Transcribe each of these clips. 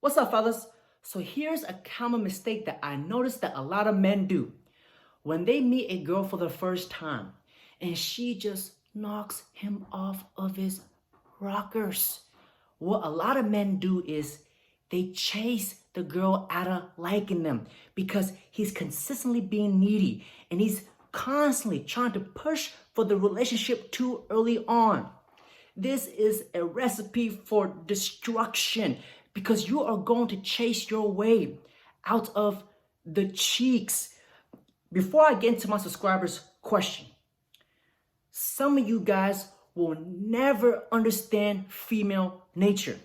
What's up, fellas? So here's a common mistake that I noticed that a lot of men do. When they meet a girl for the first time and she just knocks him off of his rockers. What a lot of men do is they chase the girl out of liking them because he's consistently being needy and he's constantly trying to push for the relationship too early on. This is a recipe for destruction because you are going to chase your way out of the cheeks. Before I get into my subscribers' question, some of you guys will never understand female nature.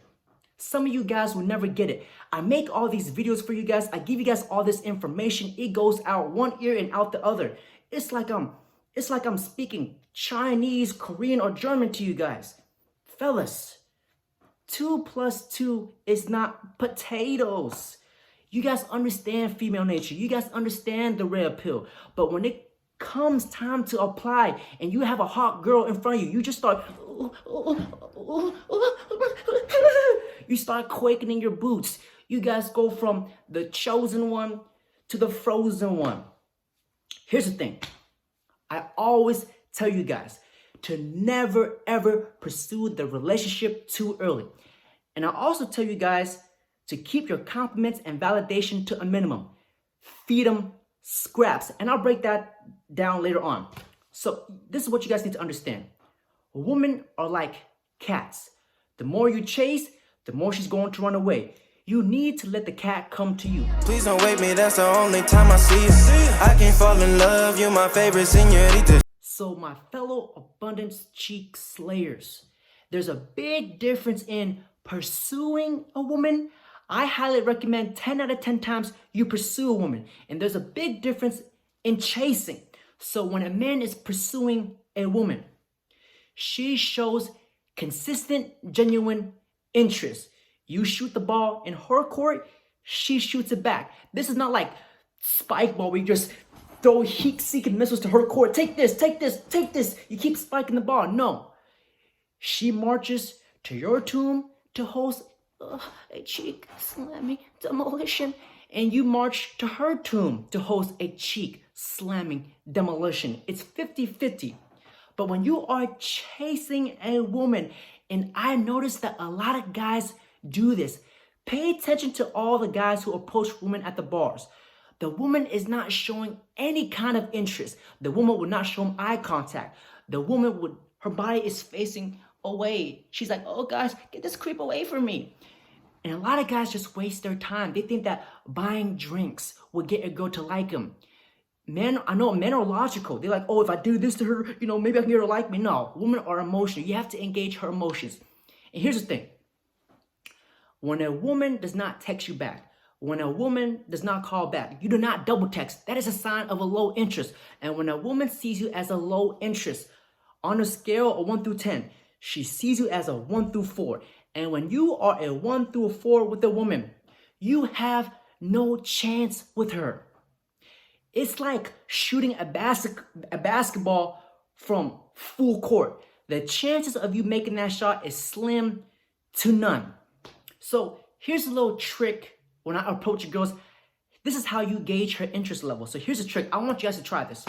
Some of you guys will never get it. I make all these videos for you guys. I give you guys all this information. It goes out one ear and out the other. It's like I'm speaking Chinese, Korean, or German to you guys. Fellas, 2 + 2 is not potatoes. You guys understand female nature. You guys understand the red pill. But when it comes time to apply and you have a hot girl in front of you, you just start, you start quaking in your boots. You guys go from the chosen one to the frozen one. Here's the thing. I always tell you guys to never ever pursue the relationship too early. And I also tell you guys to keep your compliments and validation to a minimum. Feed them scraps. And I'll break that down later on. So this is what you guys need to understand. Women are like cats. The more you chase, the more she's going to run away. You need to let the cat come to you. Please don't wake me, that's the only time I see you. I can't fall in love, you my favorite señorita. So my fellow abundance cheek slayers, there's a big difference in pursuing a woman. I highly recommend 10 out of 10 times you pursue a woman. And there's a big difference in chasing. So when a man is pursuing a woman, she shows consistent, genuine interest. You shoot the ball in her court, she shoots it back. This is not like spike ball where you just throw heat-seeking missiles to her court. Take this, take this, take this. You keep spiking the ball. No. She marches to your tomb to host a cheek slamming demolition. And you march to her tomb to host a cheek slamming demolition. It's 50-50. But when you are chasing a woman, and I notice that a lot of guys do this, pay attention to all the guys who approach women at the bars. The woman is not showing any kind of interest. The woman would not show him eye contact. The woman would, her body is facing away. She's like, oh gosh, get this creep away from me. And a lot of guys just waste their time. They think that buying drinks will get a girl to like them. Men, I know men are logical. They're like, oh, if I do this to her, maybe I can get her to like me. No, women are emotional. You have to engage her emotions. And here's the thing. When a woman does not text you back, when a woman does not call back, you do not double text. That is a sign of a low interest. And when a woman sees you as a low interest, on a scale of 1 through 10, she sees you as a 1 through 4. And when you are a 1 through 4 with a woman, you have no chance with her. It's like shooting a basketball from full court. The chances of you making that shot is slim to none. So here's a little trick when I approach girls. This is how you gauge her interest level. So here's a trick. I want you guys to try this.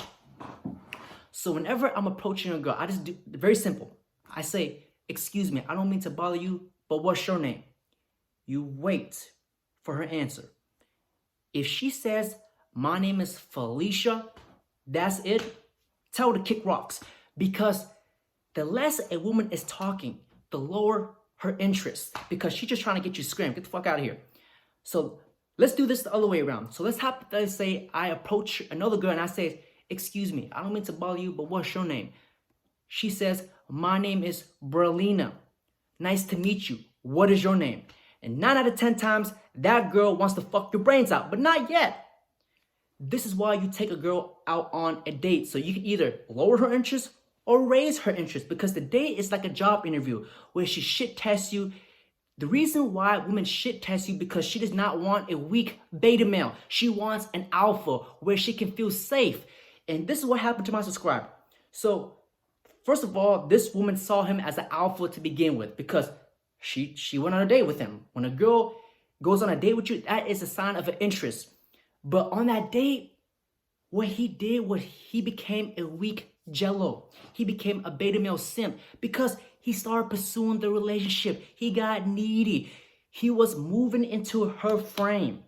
So whenever I'm approaching a girl, I just do very simple. I say, excuse me, I don't mean to bother you, but what's your name? You wait for her answer. If she says, my name is Felicia, that's it, tell her to kick rocks. Because the less a woman is talking, the lower her interest. Because she's just trying to get you screamed. Get the fuck out of here. So let's do this the other way around. So let's say I approach another girl and I say, excuse me, I don't mean to bother you, but what's your name? She says, my name is Berlina. Nice to meet you. What is your name? And 9 out of 10 times, that girl wants to fuck your brains out, but not yet. This is why you take a girl out on a date. So you can either lower her interest or raise her interest, because the date is like a job interview where she shit tests you. The reason why women shit test you because she does not want a weak beta male. She wants an alpha where she can feel safe. And this is what happened to my subscriber. So first of all, this woman saw him as an alpha to begin with because she went on a date with him. When a girl goes on a date with you, that is a sign of an interest. But on that date, what he did was he became a weak jello. He became a beta male simp because he started pursuing the relationship. He got needy. He was moving into her frame,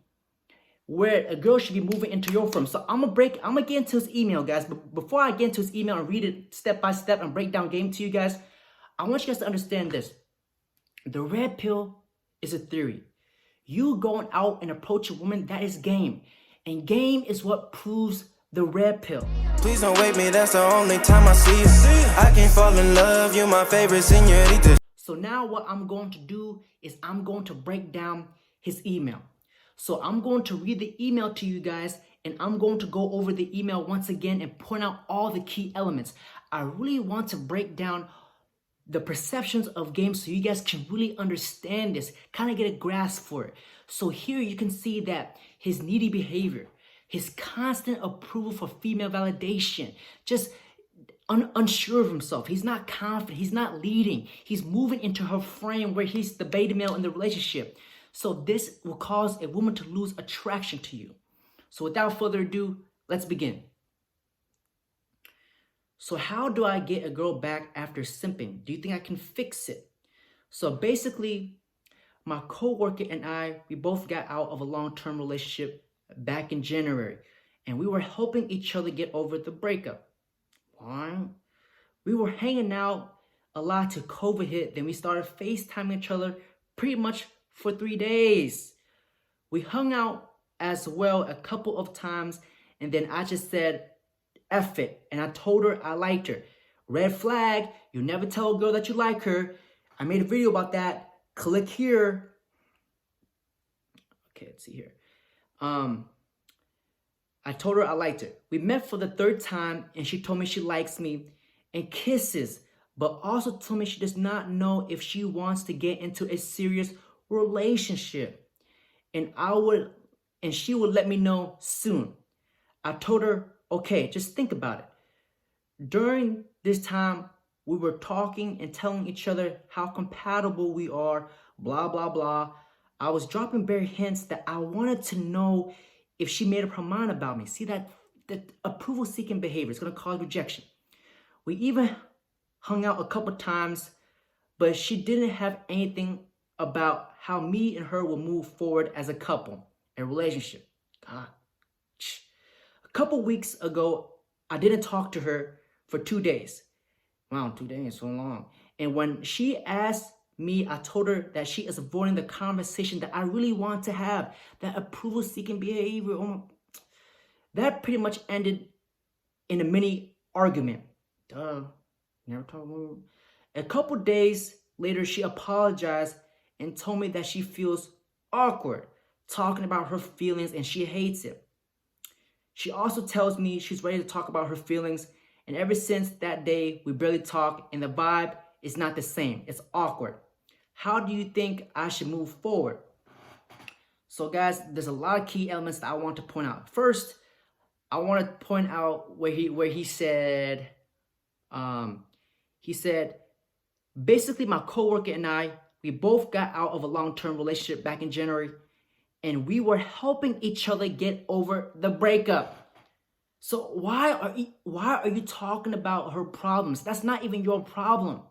where a girl should be moving into your frame. So I'm gonna get into his email, guys. But before I get into his email and read it step by step and break down game to you guys, I want you guys to understand this. The red pill is a theory. You going out and approach a woman, that is game. And game is what proves the red pill. Please don't wake me, that's the only time I see you. I can't fall in love, you my favorite señorita. So now what I'm going to do is I'm going to break down his email. So I'm going to read the email to you guys, and I'm going to go over the email once again and point out all the key elements. I really want to break down the perceptions of games so you guys can really understand this, kind of get a grasp for it. So here you can see that his needy behavior, his constant approval for female validation, just unsure of himself. He's not confident. He's not leading. He's moving into her frame where he's the beta male in the relationship. So this will cause a woman to lose attraction to you. So without further ado, let's begin. So how do I get a girl back after simping? Do you think I can fix it? So basically, my coworker and I, we both got out of a long-term relationship back in January, and we were helping each other get over the breakup. Why? We were hanging out a lot till COVID hit. Then we started FaceTiming each other pretty much for 3 days. We hung out as well a couple of times, and then I just said, F it. And I told her I liked her. Red flag, you never tell a girl that you like her. I made a video about that. Click here. Okay, let's see here. I told her I liked her. We met for the 3rd time, and she told me she likes me and kisses, but also told me she does not know if she wants to get into a serious relationship. And she would let me know soon. I told her, okay, just think about it. During this time, we were talking and telling each other how compatible we are, blah, blah, blah. I was dropping bare hints that I wanted to know if she made up her mind about me. See, that approval-seeking behavior is going to cause rejection. We even hung out a couple times, but she didn't have anything about how me and her will move forward as a couple, a relationship. God. A couple weeks ago, I didn't talk to her for 2 days. Wow, 2 days, so long. And when she asked me, I told her that she is avoiding the conversation that I really want to have, that approval-seeking behavior. That pretty much ended in a mini argument. Never talk about it. A couple days later, she apologized and told me that she feels awkward talking about her feelings and she hates it. She also tells me she's ready to talk about her feelings, and ever since that day, we barely talk and the vibe is not the same. It's awkward. How do you think I should move forward? So guys, there's a lot of key elements that I want to point out. First, I want to point out where he said, basically my coworker and I, we both got out of a long-term relationship back in January, and we were helping each other get over the breakup. So why are you talking about her problems? That's not even your problem.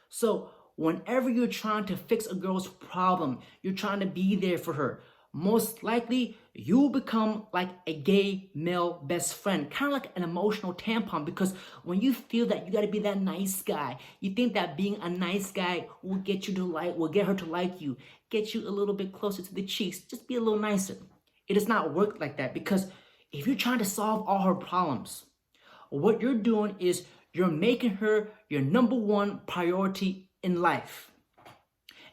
So whenever you're trying to fix a girl's problem, you're trying to be there for her, most likely you'll become like a gay male best friend, kind of like an emotional tampon, because when you feel that you got to be that nice guy, you think that being a nice guy will get her to like you, get you a little bit closer to the cheeks, just be a little nicer. It does not work like that, because if you're trying to solve all her problems, what you're doing is you're making her your number one priority in life.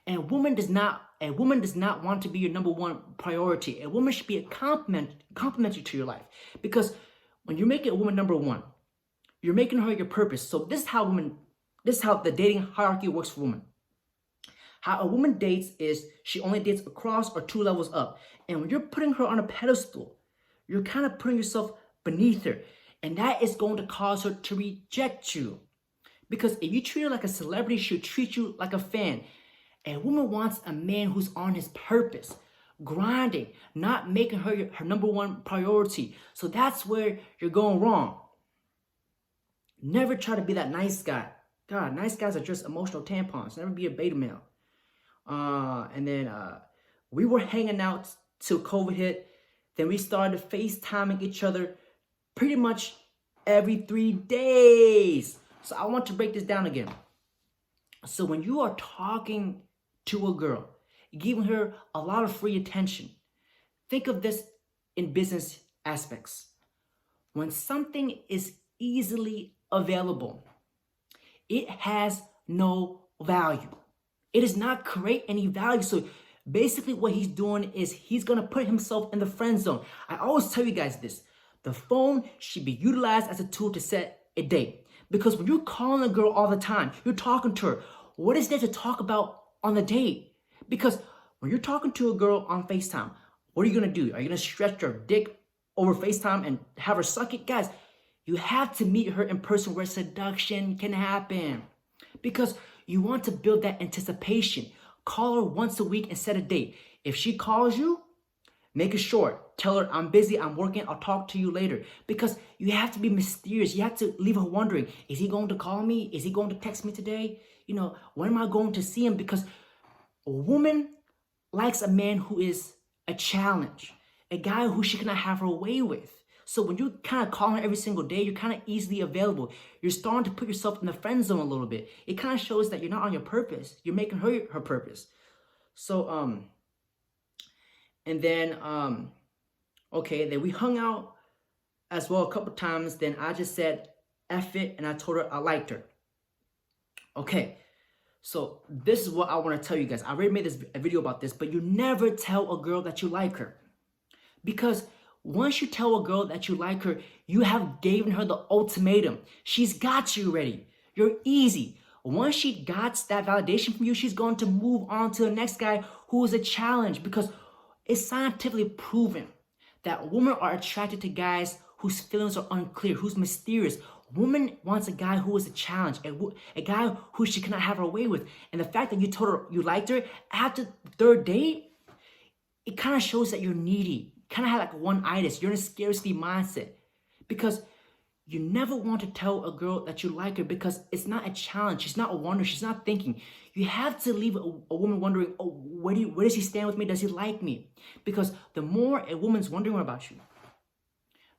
And a woman does not want to be your number one priority. A woman should be a complementary to your life. Because when you're making a woman number one, you're making her your purpose. So this is how the dating hierarchy works for women. How a woman dates is she only dates across or 2 levels up. And when you're putting her on a pedestal, you're kind of putting yourself beneath her. And that is going to cause her to reject you. Because if you treat her like a celebrity, she'll treat you like a fan. A woman wants a man who's on his purpose, grinding, not making her her number one priority. So that's where you're going wrong. Never try to be that nice guy. God, nice guys are just emotional tampons. Never be a beta male. And then we were hanging out till COVID hit. Then we started FaceTiming each other pretty much every 3 days. So I want to break this down again. So when you are talking to a girl, giving her a lot of free attention, think of this in business aspects. When something is easily available, it has no value. It does not create any value. So basically what he's doing is he's going to put himself in the friend zone. I always tell you guys this. The phone should be utilized as a tool to set a date. Because when you're calling a girl all the time, you're talking to her, what is there to talk about on the date? Because when you're talking to a girl on FaceTime, what are you going to do? Are you going to stretch your dick over FaceTime and have her suck it? Guys, you have to meet her in person where seduction can happen. Because you want to build that anticipation. Call her once a week and set a date. If she calls you, make it short. Tell her, I'm busy, I'm working, I'll talk to you later. Because you have to be mysterious. You have to leave her wondering, is he going to call me? Is he going to text me today? You know, when am I going to see him? Because a woman likes a man who is a challenge. A guy who she cannot have her way with. So when you kind of call her every single day, you're kind of easily available. You're starting to put yourself in the friend zone a little bit. It kind of shows that you're not on your purpose. You're making her purpose. So, and then, okay, then we hung out as well a couple times. Then I just said, F it, and I told her I liked her. Okay, so this is what I want to tell you guys. I already made a video about this, but you never tell a girl that you like her. Because once you tell a girl that you like her, you have given her the ultimatum. She's got you ready. You're easy. Once she got that validation from you, she's going to move on to the next guy who is a challenge, because it's scientifically proven that women are attracted to guys whose feelings are unclear, who's mysterious. Woman wants a guy who is a challenge, a guy who she cannot have her way with. And the fact that you told her you liked her after the third date, it kind of shows that you're needy. Kind of have like one-itis. You're in a scarcity mindset. Because you never want to tell a girl that you like her, because it's not a challenge. She's not a wonder. She's not thinking. You have to leave a woman wondering, oh, where does he stand with me? Does he like me? Because the more a woman's wondering about you,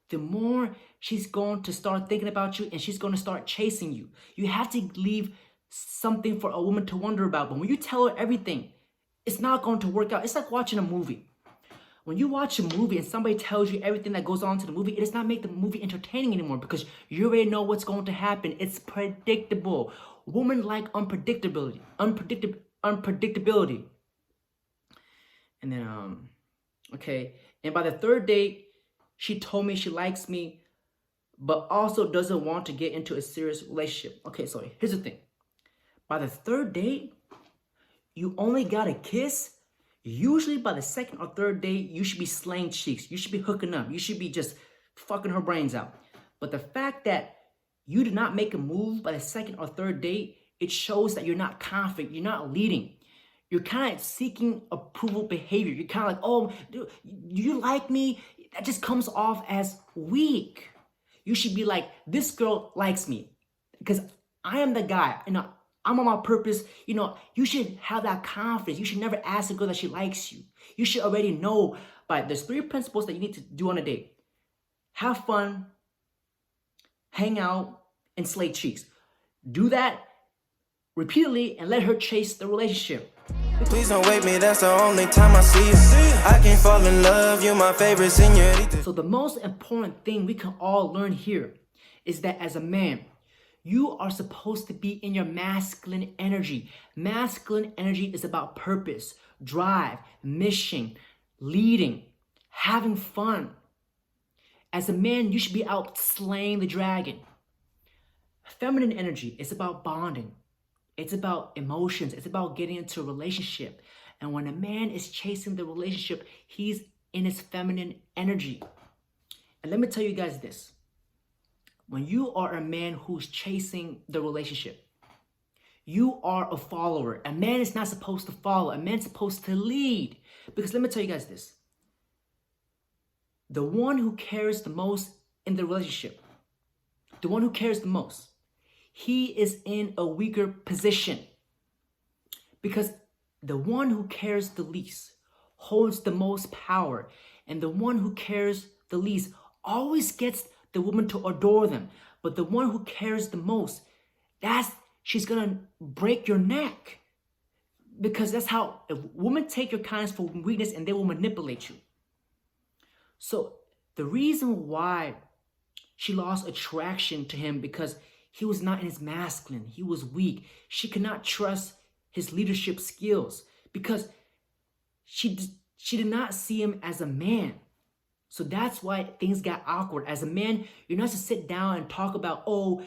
the more she's going to start thinking about you, and she's going to start chasing you. You have to leave something for a woman to wonder about. But when you tell her everything, it's not going to work out. It's like watching a movie. When you watch a movie and somebody tells you everything that goes on to the movie, it does not make the movie entertaining anymore, because you already know what's going to happen. It's predictable. Women like unpredictability. Unpredictability. And then, okay. And by the third date, she told me she likes me, but also doesn't want to get into a serious relationship. Okay, so here's the thing. By the third date, you only got a kiss. Usually by the second or third date, you should be slaying cheeks. You should be hooking up. You should be just fucking her brains out. But the fact that you did not make a move by the second or third date, it shows that you're not confident. You're not leading. You're kind of seeking approval behavior. You're kind of like, oh, do you like me? That just comes off as weak. You should be like, this girl likes me because I am the guy. You know, I'm on my purpose. You know, you should have that confidence. You should never ask a girl that she likes you. You should already know. But there's 3 principles that you need to do on a date. Have fun, hang out, and slay cheeks. Do that repeatedly and let her chase the relationship. Please don't wake me, that's the only time I see you. I can't fall in love, you my favorite señorita. So the most important thing we can all learn here is that as a man, you are supposed to be in your masculine energy. Masculine energy is about purpose, drive, mission, leading, having fun. As a man, you should be out slaying the dragon. Feminine energy is about bonding. It's about emotions. It's about getting into a relationship. And when a man is chasing the relationship, he's in his feminine energy. And let me tell you guys this. When you are a man who's chasing the relationship, You are a follower. A man is not supposed to follow. A man's supposed to lead. Because let me tell you guys this. The one who cares the most in the relationship, the one who cares the most, he is in a weaker position. Because the one who cares the least holds the most power. And the one who cares the least always gets the woman to adore them. But the one who cares the most, she's gonna break your neck. Because that's how women take your kindness for weakness and they will manipulate you. So the reason why she lost attraction to him, because he was not in his masculine. He was weak. She could not trust his leadership skills because she did not see him as a man. So that's why things got awkward. As a man, you're not to sit down and talk about, we're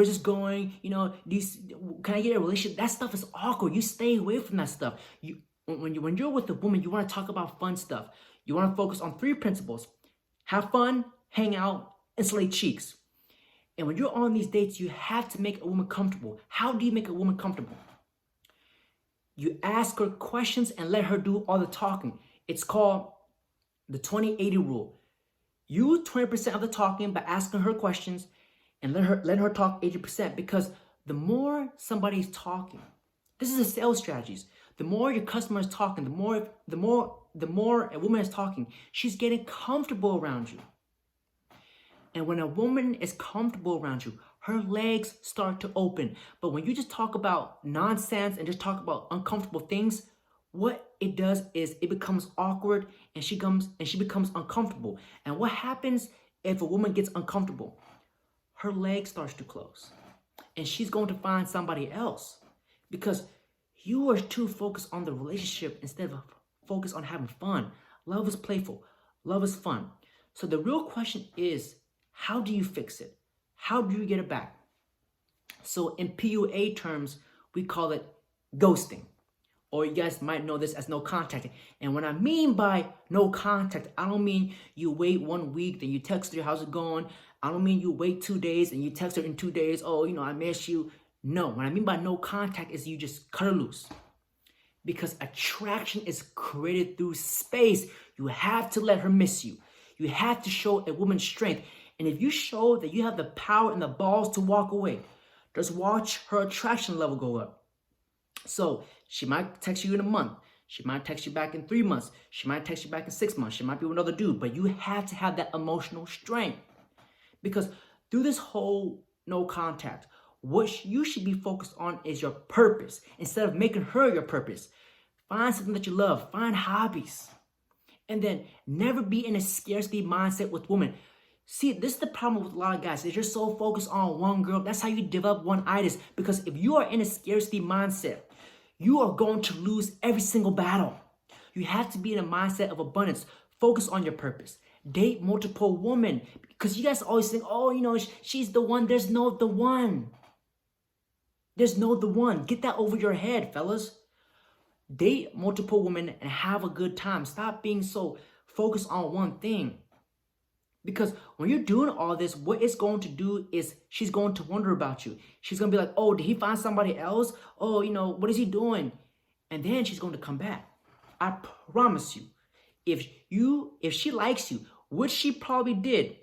just going, can I get a relationship? That stuff is awkward. You stay away from that stuff. When you're with a woman, you want to talk about fun stuff. You want to focus on 3 principles: have fun, hang out, and slay cheeks. And when you're on these dates, you have to make a woman comfortable. How do you make a woman comfortable? You ask her questions and let her do all the talking. It's called the 20-80 rule. You 20% of the talking by asking her questions and let her talk 80%, because the more somebody's talking, this is a sales strategies. The more your customer is talking, the more a woman is talking, she's getting comfortable around you. And when a woman is comfortable around you, her legs start to open. But when you just talk about nonsense and just talk about uncomfortable things, what it does is it becomes awkward and she becomes uncomfortable. And what happens if a woman gets uncomfortable? Her leg starts to close and she's going to find somebody else, because you are too focused on the relationship instead of focused on having fun. Love is playful. Love is fun. So the real question is, how do you fix it? How do you get it back? So in PUA terms, we call it ghosting. Or you guys might know this as no contact. And what I mean by no contact, I don't mean you wait 1 week, then you text her, how's it going? I don't mean you wait 2 days and you text her in 2 days, I miss you. No, what I mean by no contact is you just cut her loose. Because attraction is created through space. You have to let her miss you. You have to show a woman's strength. And if you show that you have the power and the balls to walk away, just watch her attraction level go up. So she might text you in a month. She might text you back in 3 months. She might text you back in 6 months. She might be with another dude. But you have to have that emotional strength. Because through this whole no contact, what you should be focused on is your purpose. Instead of making her your purpose, find something that you love. Find hobbies. And then never be in a scarcity mindset with women. See, this is the problem with a lot of guys. Is you're so focused on one girl. That's how you develop one-itis. Because if you are in a scarcity mindset, you are going to lose every single battle. You have to be in a mindset of abundance. Focus on your purpose. Date multiple women. Because you guys always think, she's the one. There's no the one. There's no the one. Get that over your head, fellas. Date multiple women and have a good time. Stop being so focused on one thing. Because when you're doing all this, what it's going to do is she's going to wonder about you. She's going to be like, did he find somebody else? What is he doing? And then she's going to come back. I promise you. If she likes you, which she probably did,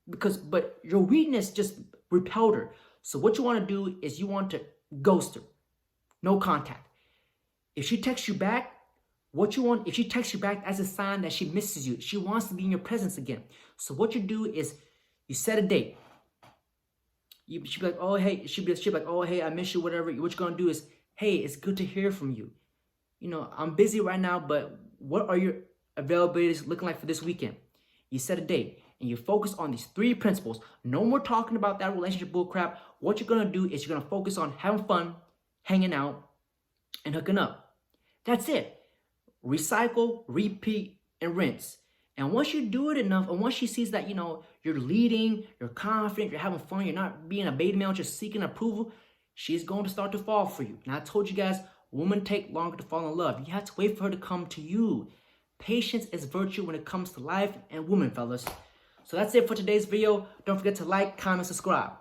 but your weakness just repelled her. So what you want to do is you want to ghost her. No contact. If she texts you back, if she texts you back, that's a sign that she misses you. She wants to be in your presence again. So what you do is you set a date. She'll be like, hey, she'll be like, hey, I miss you, whatever. What you're going to do is, hey, it's good to hear from you. I'm busy right now, but what are your availabilities looking like for this weekend? You set a date and you focus on these 3 principles. No more talking about that relationship bullcrap. What you're going to do is you're going to focus on having fun, hanging out, and hooking up. That's it. Recycle, repeat, and rinse. And once you do it enough, and once she sees that, you're leading, you're confident, you're having fun, you're not being a beta male, just seeking approval, she's going to start to fall for you. And I told you guys, women take longer to fall in love. You have to wait for her to come to you. Patience is virtue when it comes to life and women, fellas. So that's it for today's video. Don't forget to like, comment, subscribe.